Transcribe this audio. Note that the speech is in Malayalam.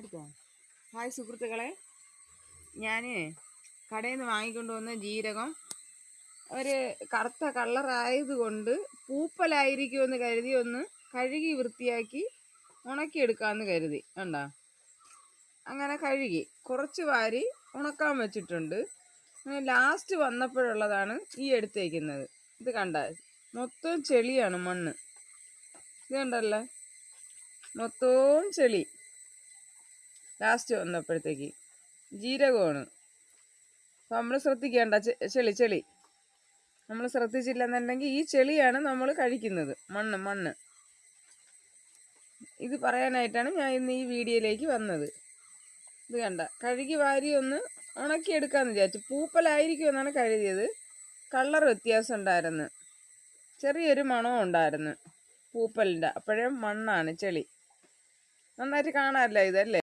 എടുത്തോ. ഹായ് സുഹൃത്തുക്കളെ, ഞാൻ കടയിൽ നിന്ന് വാങ്ങിക്കൊണ്ട് വന്ന ജീരകം ഒരു കറുത്ത കളറായതുകൊണ്ട് പൂപ്പലായിരിക്കുമെന്ന് കരുതി ഒന്ന് കഴുകി വൃത്തിയാക്കി ഉണക്കിയെടുക്കാമെന്ന് കരുതി. കണ്ടോ, അങ്ങനെ കഴുകി കുറച്ച് വാരി ഉണക്കാൻ വെച്ചിട്ടുണ്ട്. അങ്ങനെ ലാസ്റ്റ് വന്നപ്പോഴുള്ളതാണ് ഈ എടുത്തേക്കുന്നത്. ഇത് കണ്ട, മൊത്തം ചെളിയാണ്, മണ്ണ്. ഇത് കണ്ടല്ലേ, മൊത്തവും ചെളി. ലാസ്റ്റ് വന്നപ്പോഴത്തേക്ക് ജീരകമാണ്. അപ്പം നമ്മൾ ശ്രദ്ധിക്കേണ്ട, ചെളി നമ്മൾ ശ്രദ്ധിച്ചില്ലെന്നുണ്ടെങ്കിൽ ഈ ചെളിയാണ് നമ്മൾ കഴിക്കുന്നത്. മണ്ണ് ഇത് പറയാനായിട്ടാണ് ഞാൻ ഇന്ന് ഈ വീഡിയോയിലേക്ക് വന്നത്. ഇത് കണ്ട, കഴുകി വാരി ഒന്ന് ഉണക്കിയെടുക്കാമെന്ന് വിചാരിച്ചു. പൂപ്പലായിരിക്കും എന്നാണ് കഴുകിയത്. കളർ വ്യത്യാസം ഉണ്ടായിരുന്നു, ചെറിയൊരു മണവും ഉണ്ടായിരുന്നു പൂപ്പലിൻ്റെ. അപ്പോഴേ മണ്ണാണ്, ചെളി. നന്നായിട്ട് കാണാമല്ലോ ഇതല്ലേ.